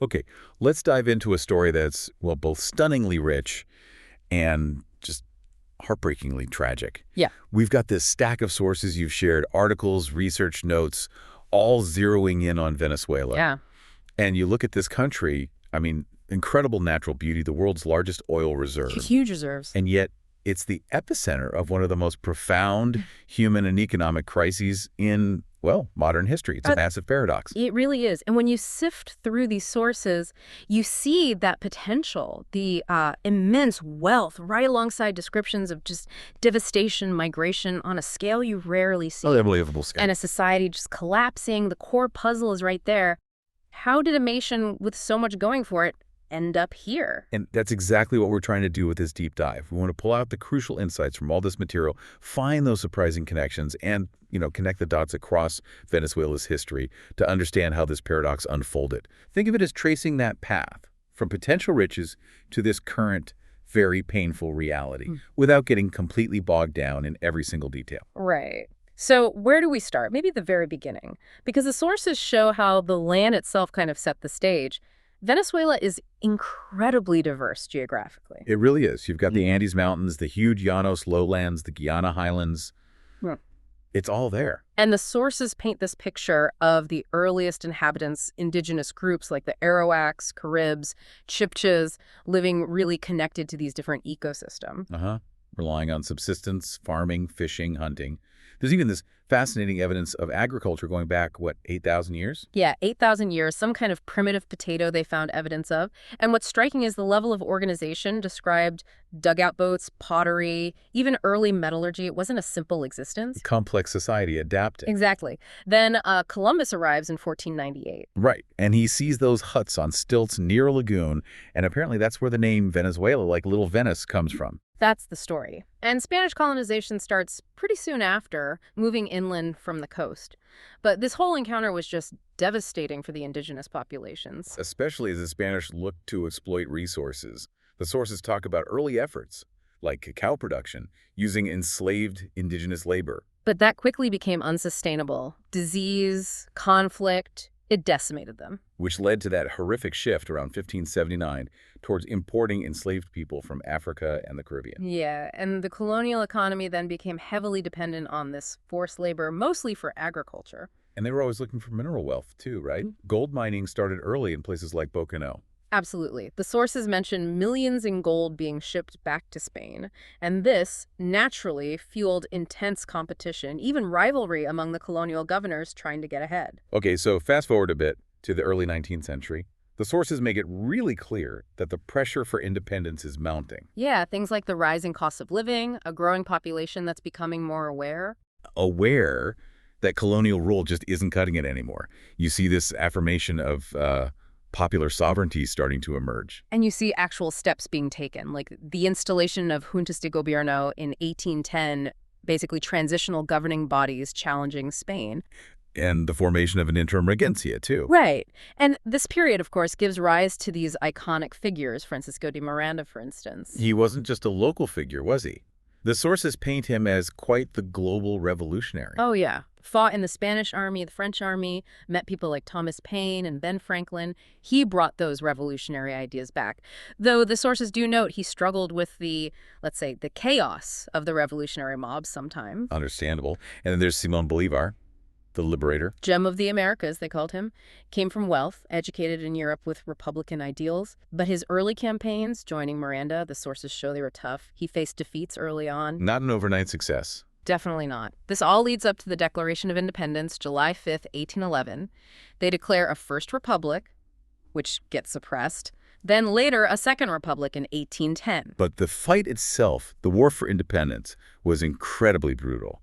Okay, let's dive into a story that's, well, both stunningly rich and just heartbreakingly tragic. Yeah. We've got this stack of sources you've shared, articles, research notes, all zeroing in on Venezuela. Yeah. And you look at this country, I mean, incredible natural beauty, the world's largest oil reserve. Huge reserves. And yet it's the epicenter of one of the most profound human and economic crises in, well, modern history. It's a massive paradox. It really is. And when you sift through these sources, you see that potential, the immense wealth, right alongside descriptions of just devastation, migration on a scale you rarely see. Unbelievable scale. And a society just collapsing. The core puzzle is right there. How did a nation with so much going for it end up here? And that's exactly what we're trying to do with this deep dive. We want to pull out the crucial insights from all this material, find those surprising connections, and, connect the dots across Venezuela's history to understand how this paradox unfolded. Think of it as tracing that path from potential riches to this current, very painful reality without getting completely bogged down in every single detail. Right. So where do we start? Maybe the very beginning. Because the sources show how the land itself kind of set the stage. Venezuela is incredibly diverse geographically. It really is. You've got the Andes Mountains, the huge Llanos lowlands, the Guiana highlands. Hmm. It's all there. And the sources paint this picture of the earliest inhabitants, indigenous groups like the Arawaks, Caribs, Chibchas, living really connected to these different ecosystems. Relying on subsistence, farming, fishing, hunting. There's even this fascinating evidence of agriculture going back, 8,000 years? Yeah, 8,000 years, some kind of primitive potato they found evidence of. And what's striking is the level of organization described: dugout boats, pottery, even early metallurgy. It wasn't a simple existence. Complex society adapting. Exactly. Then Columbus arrives in 1498. Right. And he sees those huts on stilts near a lagoon, and apparently that's where the name Venezuela, like Little Venice, comes from. That's the story. And Spanish colonization starts pretty soon after, moving inland from the coast. But this whole encounter was just devastating for the indigenous populations. Especially as the Spanish looked to exploit resources. The sources talk about early efforts, like cacao production, using enslaved indigenous labor. But that quickly became unsustainable. Disease, conflict, it decimated them. Which led to that horrific shift around 1579 towards importing enslaved people from Africa and the Caribbean. Yeah, and the colonial economy then became heavily dependent on this forced labor, mostly for agriculture. And they were always looking for mineral wealth too, right? Gold mining started early in places like Bocano. Absolutely. The sources mention millions in gold being shipped back to Spain, and this naturally fueled intense competition, even rivalry among the colonial governors trying to get ahead. Okay, so fast forward a bit to the early 19th century. The sources make it really clear that the pressure for independence is mounting. Yeah, things like the rising cost of living, a growing population that's becoming more aware. Aware that colonial rule just isn't cutting it anymore. You see this affirmation of popular sovereignty starting to emerge. And you see actual steps being taken, like the installation of juntas de gobierno in 1810, basically transitional governing bodies challenging Spain. And the formation of an interim regencia, too. Right. And this period, of course, gives rise to these iconic figures, Francisco de Miranda, for instance. He wasn't just a local figure, was he? The sources paint him as quite the global revolutionary. Oh, yeah. Fought in the Spanish army, the French army, met people like Thomas Paine and Ben Franklin. He brought those revolutionary ideas back. Though the sources do note he struggled with the, let's say, the chaos of the revolutionary mob sometimes. Understandable. And then there's Simón Bolívar, the liberator. Gem of the Americas, they called him. Came from wealth, educated in Europe with Republican ideals. But his early campaigns, joining Miranda, the sources show they were tough. He faced defeats early on. Not an overnight success. Definitely not. This all leads up to the Declaration of Independence, July 5th, 1811. They declare a first republic, which gets suppressed. Then later, a second republic in 1810. But the fight itself, the war for independence, was incredibly brutal.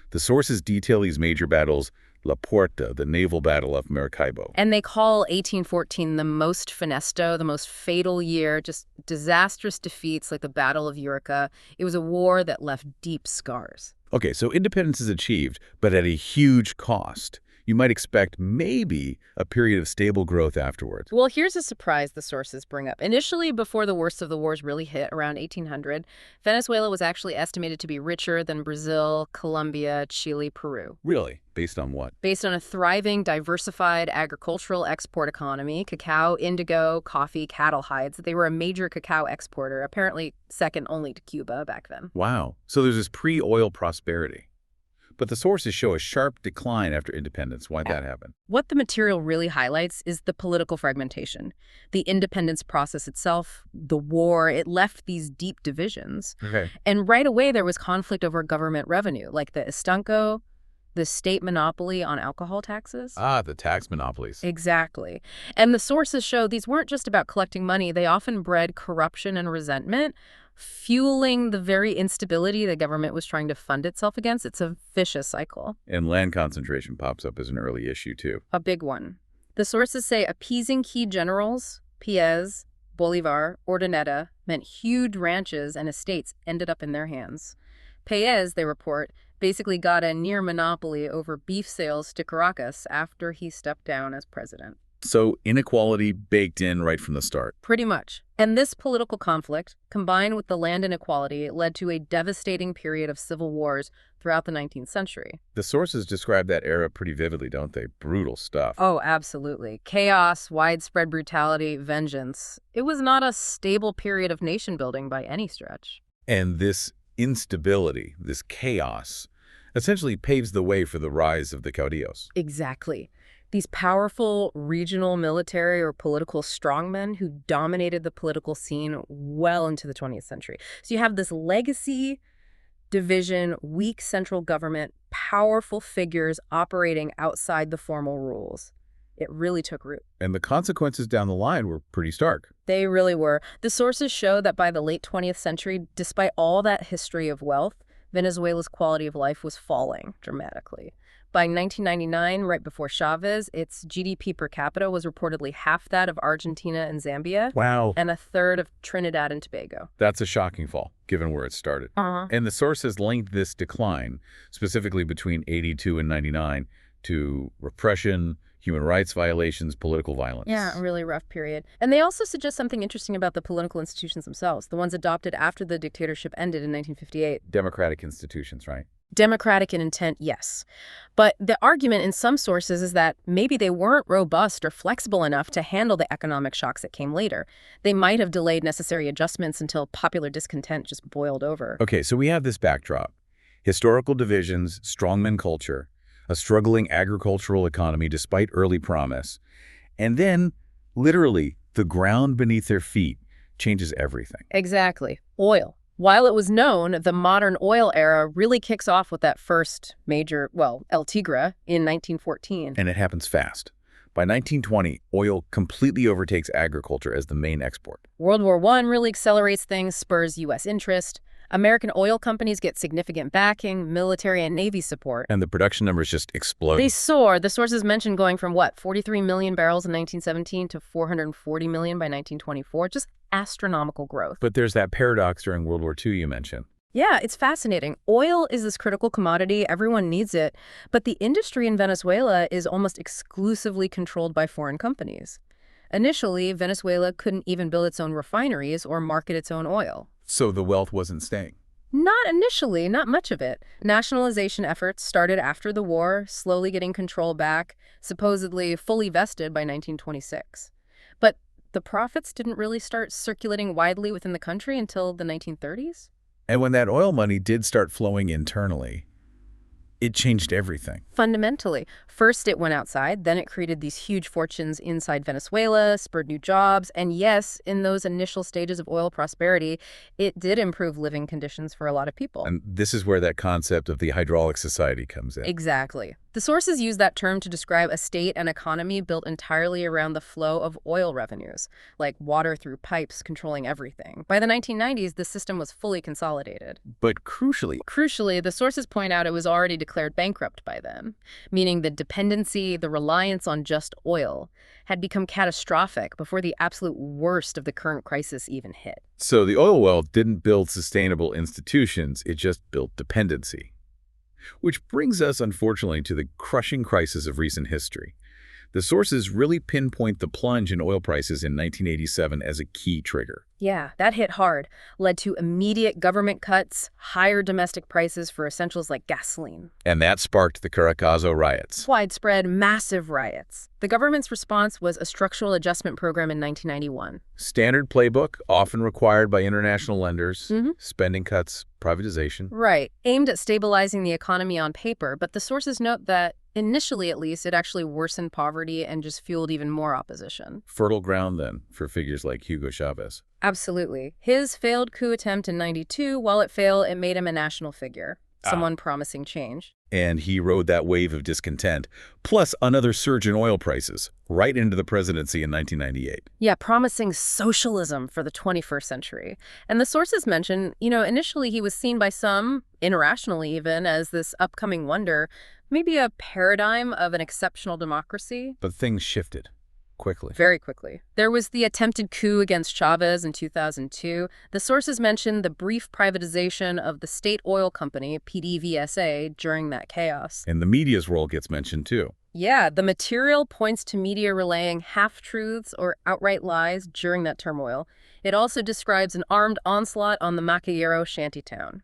The sources detail these major battles: La Puerta, the naval battle of Maracaibo. And they call 1814 the most funesto, the most fatal year, just disastrous defeats like the Battle of Urica. It was a war that left deep scars. Okay, so independence is achieved, but at a huge cost. you might expect maybe a period of stable growth afterwards. Well, here's a surprise the sources bring up. Initially, before the worst of the wars really hit around 1800, Venezuela was actually estimated to be richer than Brazil, Colombia, Chile, Peru. Really? Based on what? Based on a thriving, diversified agricultural export economy, cacao, indigo, coffee, cattle hides. They were a major cacao exporter, apparently second only to Cuba back then. Wow. So there's this pre-oil prosperity. But the sources show a sharp decline after independence. Why'd that happen? What the material really highlights is the political fragmentation. The independence process itself, the war, it left these deep divisions. Okay. And right away, there was conflict over government revenue, like the estanco, the state monopoly on alcohol taxes. Ah, the tax monopolies. Exactly. And the sources show these weren't just about collecting money. They often bred corruption and resentment, fueling the very instability the government was trying to fund itself against. It's a vicious cycle. And land concentration pops up as an early issue, too. A big one. The sources say appeasing key generals, Piez, Bolivar, Urdaneta, meant huge ranches and estates ended up in their hands. Piez, they report, basically got a near monopoly over beef sales to Caracas after he stepped down as president. So inequality baked in right from the start. Pretty much. And this political conflict, combined with the land inequality, led to a devastating period of civil wars throughout the 19th century. The sources describe that era pretty vividly, don't they? Brutal stuff. Oh, absolutely. Chaos, widespread brutality, vengeance. It was not a stable period of nation building by any stretch. And this instability, this chaos, essentially paves the way for the rise of the caudillos. Exactly. These powerful regional military or political strongmen who dominated the political scene well into the 20th century. So you have this legacy, division, weak central government, powerful figures operating outside the formal rules. It really took root. And the consequences down the line were pretty stark. They really were. The sources show that by the late 20th century, despite all that history of wealth, Venezuela's quality of life was falling dramatically. By 1999, right before Chavez, its GDP per capita was reportedly half that of Argentina and Zambia. Wow. And a third of Trinidad and Tobago. That's a shocking fall, given where it started. And the sources linked this decline, specifically between 82 and 99, to repression, human rights violations, political violence. Yeah, a really rough period. And they also suggest something interesting about the political institutions themselves, the ones adopted after the dictatorship ended in 1958. Democratic institutions, right? Democratic in intent, yes. But the argument in some sources is that maybe they weren't robust or flexible enough to handle the economic shocks that came later. They might have delayed necessary adjustments until popular discontent just boiled over. Okay, so we have this backdrop. Historical divisions, strongman culture, a struggling agricultural economy despite early promise, and then, literally, the ground beneath their feet changes everything. Exactly. Oil. While it was known, the modern oil era really kicks off with that first major, El Tigre in 1914. And it happens fast. By 1920, oil completely overtakes agriculture as the main export. World War I really accelerates things, spurs U.S. interest. American oil companies get significant backing, military and Navy support. And the production numbers just explode. They soar. The sources mentioned going from, 43 million barrels in 1917 to 440 million by 1924. Just astronomical growth. But there's that paradox during World War II you mentioned. Yeah, it's fascinating. Oil is this critical commodity. Everyone needs it. But the industry in Venezuela is almost exclusively controlled by foreign companies. Initially, Venezuela couldn't even build its own refineries or market its own oil. So the wealth wasn't staying? Not initially, not much of it. Nationalization efforts started after the war, slowly getting control back, supposedly fully vested by 1926. But the profits didn't really start circulating widely within the country until the 1930s. And when that oil money did start flowing internally, it changed everything. Fundamentally. First, it went outside. Then it created these huge fortunes inside Venezuela, spurred new jobs. And yes, in those initial stages of oil prosperity, it did improve living conditions for a lot of people. And this is where that concept of the hydraulic society comes in. Exactly. The sources use that term to describe a state and economy built entirely around the flow of oil revenues, like water through pipes controlling everything. By the 1990s, the system was fully consolidated. But crucially, the sources point out it was already declared bankrupt by then, meaning the dependency, the reliance on just oil, had become catastrophic before the absolute worst of the current crisis even hit. So the oil well didn't build sustainable institutions, it just built dependency. Which brings us, unfortunately, to the crushing crisis of recent history. The sources really pinpoint the plunge in oil prices in 1987 as a key trigger. Yeah, that hit hard, led to immediate government cuts, higher domestic prices for essentials like gasoline. And that sparked the Caracazo riots. Widespread, massive riots. The government's response was a structural adjustment program in 1991. Standard playbook, often required by international lenders, spending cuts, privatization. Right, aimed at stabilizing the economy on paper, but the sources note that, initially at least, it actually worsened poverty and just fueled even more opposition. Fertile ground, then, for figures like Hugo Chavez. Absolutely. His failed coup attempt in '92, while it failed, it made him a national figure, someone promising change. And he rode that wave of discontent, plus another surge in oil prices, right into the presidency in 1998. Yeah, promising socialism for the 21st century. And the sources mention, initially he was seen by some, irrationally even, as this upcoming wonder, maybe a paradigm of an exceptional democracy. But things shifted quickly. Very quickly. There was the attempted coup against Chavez in 2002. The sources mentioned the brief privatization of the state oil company, PDVSA, during that chaos. And the media's role gets mentioned, too. Yeah, the material points to media relaying half-truths or outright lies during that turmoil. It also describes an armed onslaught on the Macayero shantytown.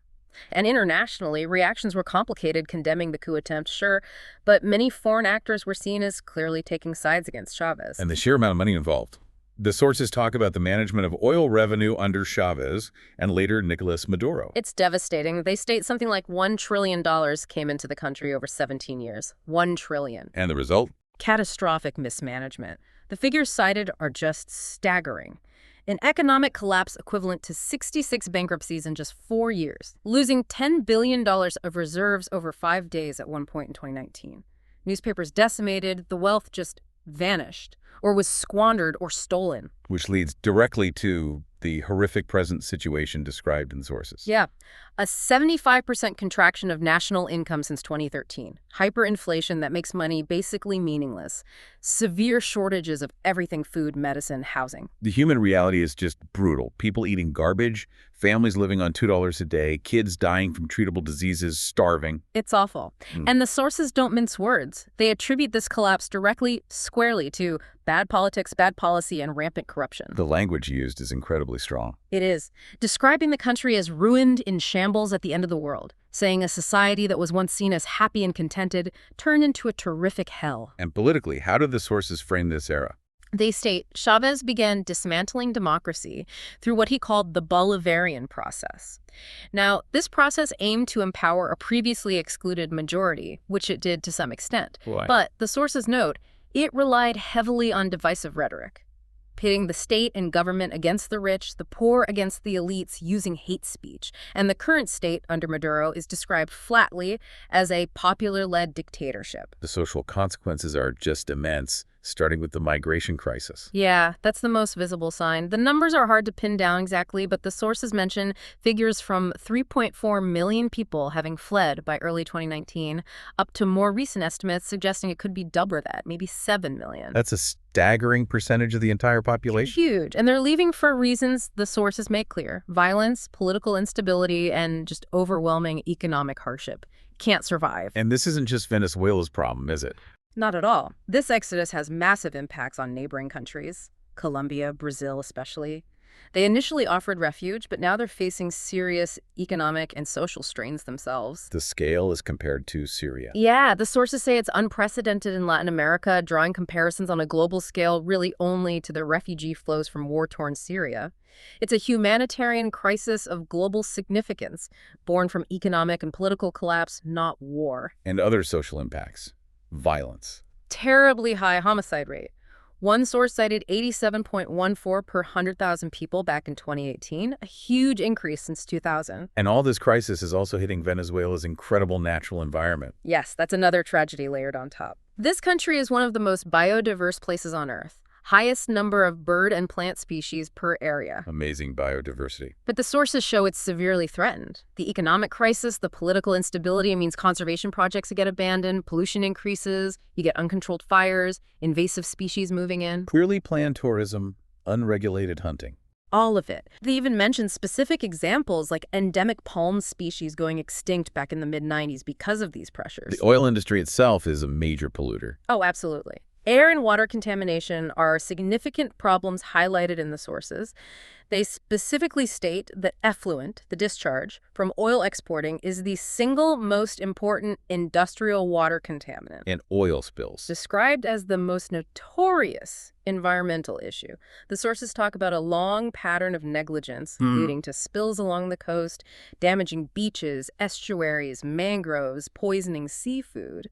And internationally, reactions were complicated, condemning the coup attempt, sure, but many foreign actors were seen as clearly taking sides against Chavez. And the sheer amount of money involved. The sources talk about the management of oil revenue under Chavez and later Nicolas Maduro. It's devastating. They state something like $1 trillion came into the country over 17 years. $1 trillion. And the result? Catastrophic mismanagement. The figures cited are just staggering. An economic collapse equivalent to 66 bankruptcies in just 4 years, losing $10 billion of reserves over 5 days at one point in 2019. Newspapers decimated, the wealth just vanished, or was squandered or stolen. Which leads directly to the horrific present situation described in the sources. Yeah, a 75% contraction of national income since 2013. Hyperinflation that makes money basically meaningless. Severe shortages of everything: food, medicine, housing. The human reality is just brutal. People eating garbage, families living on $2 a day, kids dying from treatable diseases, starving. It's awful. And the sources don't mince words. They attribute this collapse directly, squarely to bad politics, bad policy, and rampant corruption. The language used is incredibly strong. It is, describing the country as ruined, in shambles at the end of the world, saying a society that was once seen as happy and contented turned into a terrific hell. And politically, how do the sources frame this era? They state Chavez began dismantling democracy through what he called the Bolivarian process. Now, this process aimed to empower a previously excluded majority, which it did to some extent. Boy. But the sources note it relied heavily on divisive rhetoric, pitting the state and government against the rich, the poor against the elites, using hate speech. And the current state under Maduro is described flatly as a popular-led dictatorship. The social consequences are just immense, starting with the migration crisis. Yeah, that's the most visible sign. The numbers are hard to pin down exactly, but the sources mention figures from 3.4 million people having fled by early 2019, up to more recent estimates suggesting it could be double that, maybe 7 million. That's a staggering percentage of the entire population. Huge. And they're leaving for reasons the sources make clear: violence, political instability, and just overwhelming economic hardship. Can't survive. And this isn't just Venezuela's problem, is it? Not at all. This exodus has massive impacts on neighboring countries, Colombia, Brazil especially. They initially offered refuge, but now they're facing serious economic and social strains themselves. The scale is compared to Syria. Yeah, the sources say it's unprecedented in Latin America, drawing comparisons on a global scale really only to the refugee flows from war-torn Syria. It's a humanitarian crisis of global significance, born from economic and political collapse, not war. And other social impacts. Violence. Terribly high homicide rate. One source cited 87.14 per 100,000 people back in 2018, a huge increase since 2000. And all this crisis is also hitting Venezuela's incredible natural environment. Yes, that's another tragedy layered on top. This country is one of the most biodiverse places on Earth. Highest number of bird and plant species per area. Amazing biodiversity. But the sources show it's severely threatened. The economic crisis, the political instability means conservation projects get abandoned, pollution increases, you get uncontrolled fires, invasive species moving in. Poorly planned tourism, unregulated hunting. All of it. They even mention specific examples like endemic palm species going extinct back in the mid-90s because of these pressures. The oil industry itself is a major polluter. Oh, absolutely. Air and water contamination are significant problems highlighted in the sources. They specifically state that effluent, the discharge, from oil exporting is the single most important industrial water contaminant. And oil spills. Described as the most notorious environmental issue. The sources talk about a long pattern of negligence leading to spills along the coast, damaging beaches, estuaries, mangroves, poisoning seafood,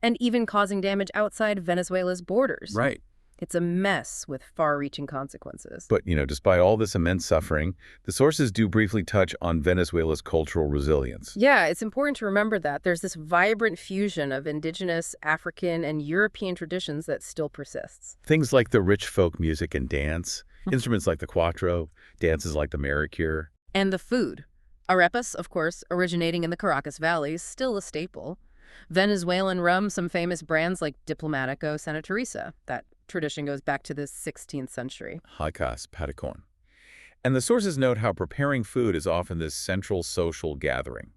and even causing damage outside Venezuela's borders. Right. It's a mess with far-reaching consequences. But, despite all this immense suffering, the sources do briefly touch on Venezuela's cultural resilience. Yeah, it's important to remember that there's this vibrant fusion of indigenous, African, and European traditions that still persists. Things like the rich folk music and dance, instruments like the cuatro, dances like the maricure. And the food. Arepas, of course, originating in the Caracas Valley, is still a staple. Venezuelan rum, some famous brands like Diplomatico, Santa Teresa. That tradition goes back to the 16th century. Hacas, patacon. And the sources note how preparing food is often this central social gathering,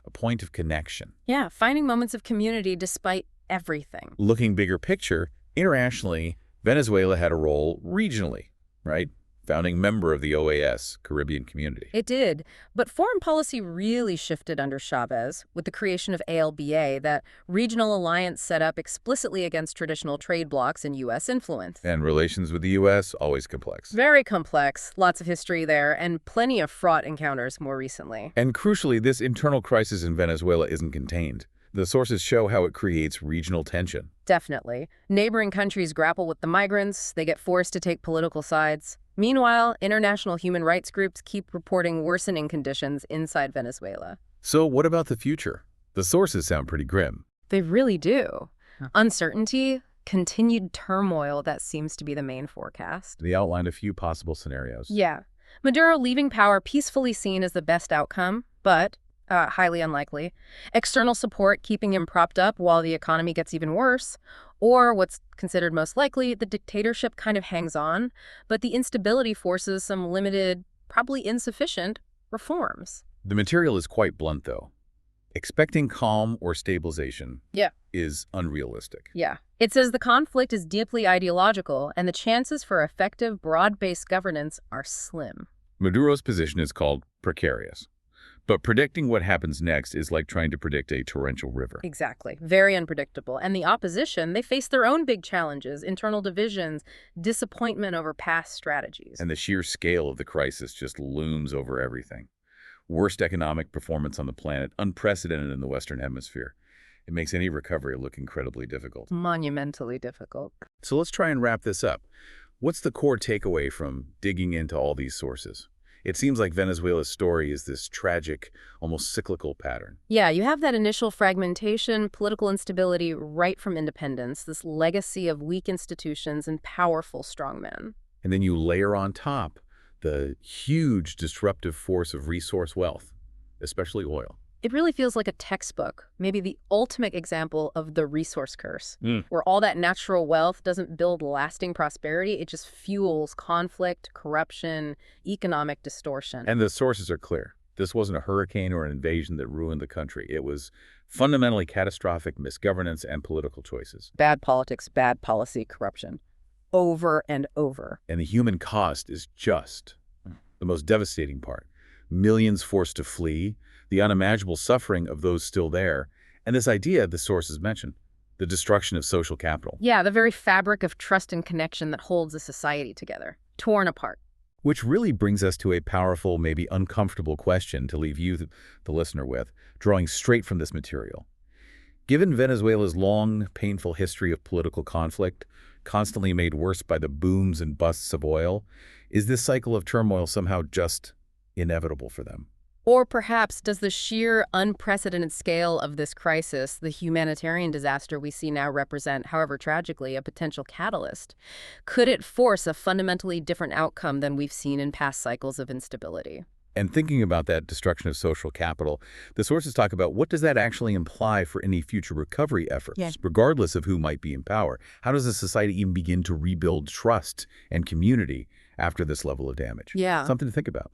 a point of connection. Yeah, finding moments of community despite everything. Looking bigger picture, internationally, Venezuela had a role regionally, right? Founding member of the OAS, Caribbean Community. It did, but foreign policy really shifted under Chavez with the creation of ALBA, that regional alliance set up explicitly against traditional trade blocs and U.S. influence. And relations with the U.S., always complex. Very complex, lots of history there, and plenty of fraught encounters more recently. And crucially, this internal crisis in Venezuela isn't contained. The sources show how it creates regional tension. Definitely. Neighboring countries grapple with the migrants, they get forced to take political sides. Meanwhile, international human rights groups keep reporting worsening conditions inside Venezuela. So what about the future? The sources sound pretty grim. They really do. Uncertainty, continued turmoil, that seems to be the main forecast. They outlined a few possible scenarios. Yeah. Maduro leaving power peacefully seen as the best outcome, but highly unlikely. External support keeping him propped up while the economy gets even worse. Or what's considered most likely, the dictatorship kind of hangs on, but the instability forces some limited, probably insufficient, reforms. The material is quite blunt, though. Expecting calm or stabilization is unrealistic. Yeah. It says the conflict is deeply ideological, and the chances for effective, broad-based governance are slim. Maduro's position is called precarious. But predicting what happens next is like trying to predict a torrential river. Exactly. Very unpredictable. And the opposition, they face their own big challenges, internal divisions, disappointment over past strategies. And the sheer scale of the crisis just looms over everything. Worst economic performance on the planet, unprecedented in the Western Hemisphere. It makes any recovery look incredibly difficult. Monumentally difficult. So let's try and wrap this up. What's the core takeaway from digging into all these sources? It seems like Venezuela's story is this tragic, almost cyclical pattern. Yeah, you have that initial fragmentation, political instability right from independence, this legacy of weak institutions and powerful strongmen. And then you layer on top the huge disruptive force of resource wealth, especially oil. It really feels like a textbook, maybe the ultimate example of the resource curse, where all that natural wealth doesn't build lasting prosperity, it just fuels conflict, corruption, economic distortion. And the sources are clear. This wasn't a hurricane or an invasion that ruined the country. It was fundamentally catastrophic misgovernance and political choices. Bad politics, bad policy, corruption. Over and over. And the human cost is just the most devastating part. Millions forced to flee, the unimaginable suffering of those still there, and this idea the sources mentioned, the destruction of social capital. Yeah, the very fabric of trust and connection that holds a society together, torn apart. Which really brings us to a powerful, maybe uncomfortable question to leave you, the listener, with, drawing straight from this material. Given Venezuela's long, painful history of political conflict, constantly made worse by the booms and busts of oil, is this cycle of turmoil somehow just inevitable for them? Or perhaps does the sheer unprecedented scale of this crisis, the humanitarian disaster we see now represent, however tragically, a potential catalyst? Could it force a fundamentally different outcome than we've seen in past cycles of instability? And thinking about that destruction of social capital, the sources talk about what does that actually imply for any future recovery efforts, regardless of who might be in power? How does a society even begin to rebuild trust and community after this level of damage. Yeah. Something to think about.